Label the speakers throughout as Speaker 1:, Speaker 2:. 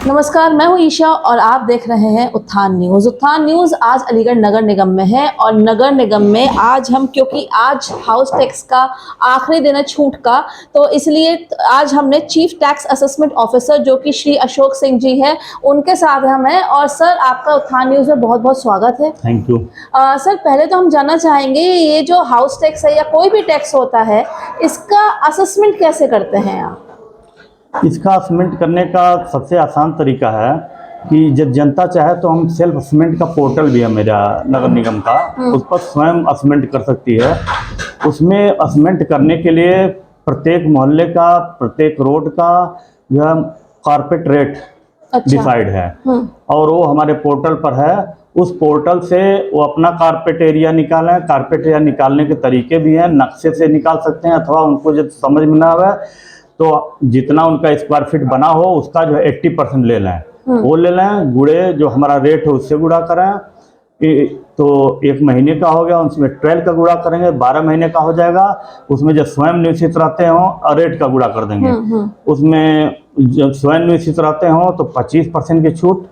Speaker 1: नमस्कार, मैं हूं ईशा और आप देख रहे हैं उत्थान न्यूज़। उत्थान न्यूज़ आज अलीगढ़ नगर निगम में है और नगर निगम में आज हम, क्योंकि आज हाउस टैक्स का आखिरी दिन है छूट का, तो इसलिए आज हमने चीफ टैक्स असेसमेंट ऑफिसर जो कि श्री अशोक सिंह जी हैं, उनके साथ हम हैं। और सर, आपका उत्थान न्यूज़ में बहुत बहुत स्वागत है।
Speaker 2: Thank you.
Speaker 1: सर, पहले तो हम जानना चाहेंगे, ये जो हाउस टैक्स है या कोई भी टैक्स होता है, इसका असेसमेंट कैसे करते हैं आप?
Speaker 2: इसका असेसमेंट करने का सबसे आसान तरीका है कि जब जनता चाहे तो हम सेल्फ असेसमेंट का पोर्टल भी है मेरा नगर निगम का, उस पर स्वयं असेसमेंट कर सकती है। उसमें असेसमेंट करने के लिए प्रत्येक मोहल्ले का, प्रत्येक रोड का जो है कारपेट रेट डिसाइड है और वो हमारे पोर्टल पर है। उस पोर्टल से वो अपना कारपेट एरिया निकालें। कारपेट एरिया निकालने के तरीके भी हैं, नक्शे से निकाल सकते हैं अथवा उनको जब समझ में ना आवे तो जितना उनका स्क्वायर फीट बना हो उसका जो है 80% ले लें, वो ले लें। गुड़े जो हमारा रेट है उससे गुड़ा करें, तो 1 महीने का हो गया, उसमें 12 का गुड़ा करेंगे, 12 महीने का हो जाएगा। उसमें जब स्वयं निश्चित रहते हों रेट का गुड़ा कर देंगे। उसमें जब स्वयं निश्चित रहते हों तो 25% की छूट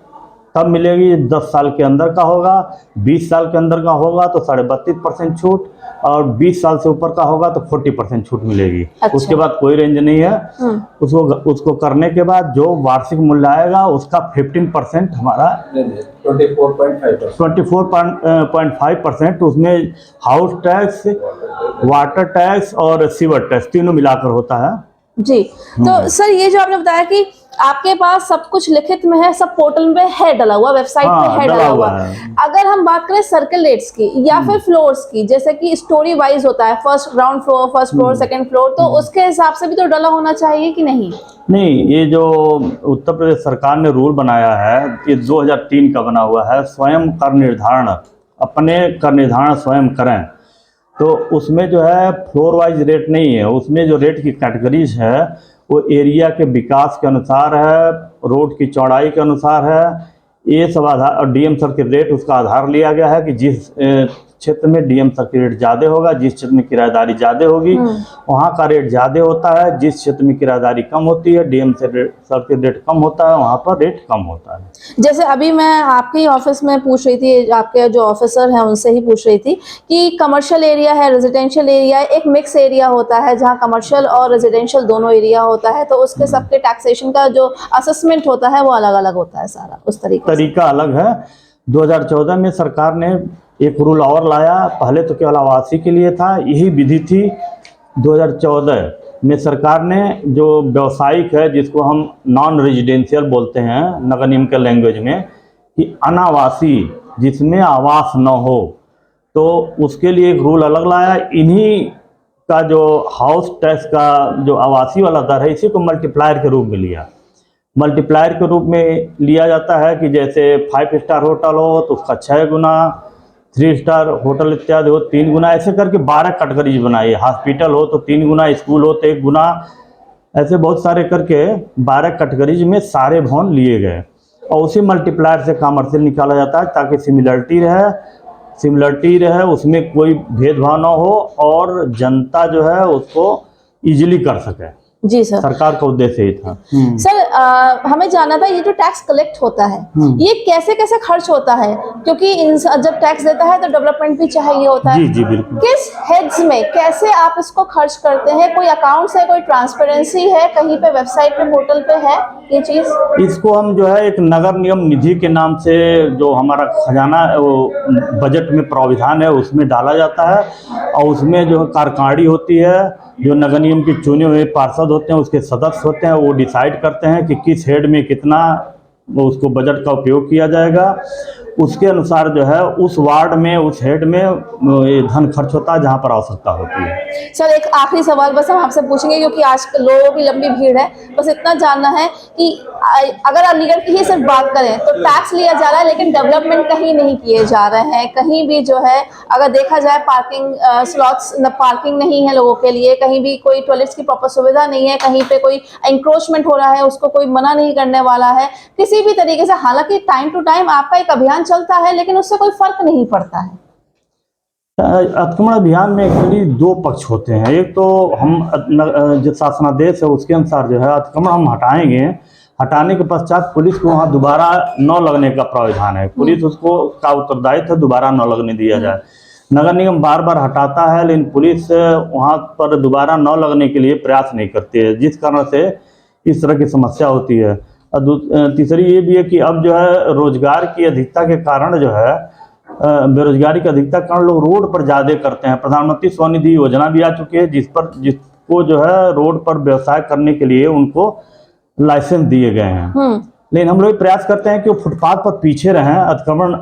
Speaker 2: तब मिलेगी। 10 साल के अंदर का होगा, 20 साल के अंदर का होगा तो 32.5% छूट, और 20 साल से ऊपर का होगा तो 40% छूट मिलेगी। अच्छा। उसके बाद कोई रेंज नहीं है। उसको करने के बाद जो वार्षिक मूल्य आएगा उसका 15% हमारा 24.5% उसमें हाउस टैक्स, वाटर टैक्स और सीवर टैक्स तीनों मिलाकर होता है
Speaker 1: जी। तो सर, ये जो आपने बताया कि आपके पास सब कुछ लिखित में है, सब पोर्टल में है डला हुआ, वेबसाइट पे है डला हुआ। अगर हम बात करें सर्कल रेट्स की या फिर फ्लोर्स की, जैसे कि स्टोरी वाइज होता है, first ground floor, first floor, second floor, तो उसके हिसाब से भी तो डला होना चाहिए कि नहीं?
Speaker 2: नहीं, ये जो उत्तर प्रदेश सरकार ने रूल बनाया है ये 2003 का बना हुआ है। स्वयं कर निर्धारण, अपने कर निर्धारण स्वयं करें, तो उसमें जो है फ्लोर वाइज रेट नहीं है। उसमें जो रेट की कैटेगरीज है वो एरिया के विकास के अनुसार है, रोड की चौड़ाई के अनुसार है, ये सब आधार, और डीएम सर के रेट उसका आधार लिया गया है कि जिस क्षेत्र में डीएम सर की रेट ज़्यादा होगा, जिस क्षेत्र में किराएदारी ज़्यादा होगी वहाँ का रेट ज़्यादा होता है। जिस क्षेत्र में किराएदारी कम होती है, डीएम सर के रेट कम होता है, वहाँ पर रेट कम होता है।
Speaker 1: जैसे अभी मैं आपके ही ऑफिस में पूछ रही थी, आपके जो ऑफिसर हैं उनसे ही पूछ रही थी कि कमर्शियल एरिया है, रेजिडेंशियल एरिया है, एक मिक्स एरिया होता है जहाँ कमर्शियल और रेजिडेंशियल दोनों एरिया होता है, तो उसके सबके टैक्सेशन का जो असेसमेंट होता है वो अलग अलग होता है, सारा उस
Speaker 2: तरीका अलग है। 2014 में सरकार ने एक रूल और लाया। पहले तो केवल आवासीय के लिए था, यही विधि थी। 2014 में सरकार ने जो व्यावसायिक है, जिसको हम नॉन रेजिडेंशियल बोलते हैं नगर निगम के लैंग्वेज में, कि अनावासीय जिसमें आवास न हो, तो उसके लिए एक रूल अलग लाया। इन्हीं का जो हाउस टैक्स का जो आवासीय वाला दर है, इसी को मल्टीप्लायर के रूप में लिया। मल्टीप्लायर के रूप में लिया जाता है कि जैसे 5 स्टार होटल हो तो उसका 6 गुना, 3 स्टार होटल इत्यादि हो 3 गुना, ऐसे करके 12 कैटेगरीज बनाई। हॉस्पिटल हो तो 3 गुना, स्कूल हो तो 1 गुना, ऐसे बहुत सारे करके 12 कैटेगरीज में सारे भवन लिए गए और उसी मल्टीप्लायर से कमर्शियल निकाला जाता है ताकि सिमिलरिटी रहे, उसमें कोई भेदभाव ना हो और जनता जो है उसको इजीली कर सके।
Speaker 1: जी सर,
Speaker 2: सरकार का उद्देश्य ही था।
Speaker 1: सर, हमें जानना था, ये जो टैक्स कलेक्ट होता है ये कैसे कैसे खर्च होता है, क्योंकि जब टैक्स देता है तो डेवलपमेंट भी चाहिए होता है।
Speaker 2: जी जी बिल्कुल।
Speaker 1: किस हेड्स में कैसे आप इसको खर्च करते हैं? कोई अकाउंट्स है, कोई ट्रांसपेरेंसी है, कहीं पे वेबसाइट पे, पोर्टल पे है ये चीज? इसको
Speaker 2: हम जो है एक नगर निगम निधि के नाम से जो हमारा खजाना वो बजट में प्रावधान है उसमें डाला जाता है और उसमें जो कार्यकारिणी होती है, जो नगर निगम के चुने हुए पार्षद होते हैं, उसके सदस्य होते हैं, वो डिसाइड करते हैं कि किस हेड में कितना उसको बजट का उपयोग किया जाएगा। उसके अनुसार जो है उस वार्ड में, उस हेड में धन खर्च होता है जहाँ पर आवश्यकता होती है।
Speaker 1: सर, एक आखिरी सवाल बस हम आपसे पूछेंगे, क्योंकि आज लोगों की लंबी भीड़ है, बस इतना जानना है कि अगर अलीगढ़ की ही सिर्फ बात करें तो टैक्स लिया जा रहा है लेकिन डेवलपमेंट कहीं नहीं किए जा रहे हैं। कहीं भी जो है अगर देखा जाए पार्किंग स्लॉट्स, पार्किंग नहीं है लोगों के लिए, कहीं भी कोई टॉयलेट्स की प्रॉपर सुविधा नहीं है, कहीं पे कोई एंक्रोचमेंट हो रहा है उसको कोई मना नहीं करने वाला है किसी भी तरीके से। हालांकि टाइम टू टाइम आपका एक अभियान चलता है लेकिन उससे कोई फर्क नहीं पड़ता है।
Speaker 2: अतिक्रमण अभियान में एक्चुअली 2 पक्ष होते हैं। एक तो हम जो शासनादेश है उसके अनुसार जो है अतिक्रमण हम हटाएंगे, हटाने के पश्चात पुलिस को वहाँ दोबारा न लगने का प्रावधान है। पुलिस उसको का उत्तरदायित्व है दोबारा न लगने दिया जाए। नगर निगम बार बार हटाता है, लेकिन पुलिस वहाँ पर दोबारा न लगने के लिए प्रयास नहीं करती है, जिस कारण से इस तरह की समस्या होती है। और तीसरी ये भी है कि अब जो है रोजगार की अधिकता के कारण जो है बेरोजगारी की अधिकता के कारण लोग रोड पर ज़्यादा करते हैं। प्रधानमंत्री स्वनिधि योजना भी आ चुकी है, जिसको जो है रोड पर व्यवसाय करने के लिए उनको लाइसेंस दिए गए हैं। लेकिन हम लोग प्रयास करते हैं कि वो फुटपाथ पर पीछे रहें, अतिक्रमण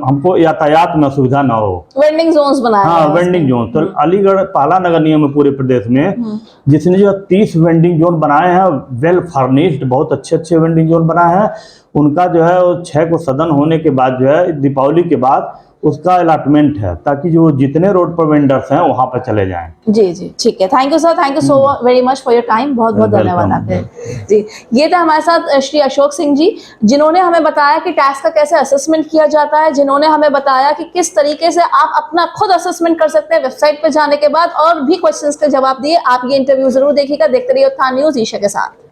Speaker 2: हमको यातायात में असुविधा ना हो।
Speaker 1: वेंडिंग जोन्स बनाए
Speaker 2: हाँ,
Speaker 1: हैं
Speaker 2: वेंडिंग जोन। तो अलीगढ़ पहला नगर निगम है पूरे प्रदेश में जिसने जो 30 वेंडिंग जोन बनाए हैं, वेल फर्निश्ड, बहुत अच्छे वेंडिंग जोन बनाए हैं। उनका जो है वो 6 को सदन होने के बाद जो है दीपावली के बाद उसका अलॉटमेंट है, ताकि जो जितने रोड पर वेंडर्स हैं वहां पर चले जाएं।
Speaker 1: जी जी, ठीक है। Thank you sir, thank you so very much for your time. बहुत बहुत धन्यवाद आपके। जी, ये था हमारे साथ श्री अशोक सिंह जी, जिन्होंने हमें बताया कि टैक्स का कैसे असेसमेंट किया जाता है, जिन्होंने हमें बताया कि किस तरीके से आप अपना खुद असेसमेंट कर सकते हैं वेबसाइट पर जाने के बाद, और भी क्वेश्चंस के जवाब दिए। आप ये इंटरव्यू जरूर देखिएगा। देखते रहिए उत्थान न्यूज ईशा के साथ।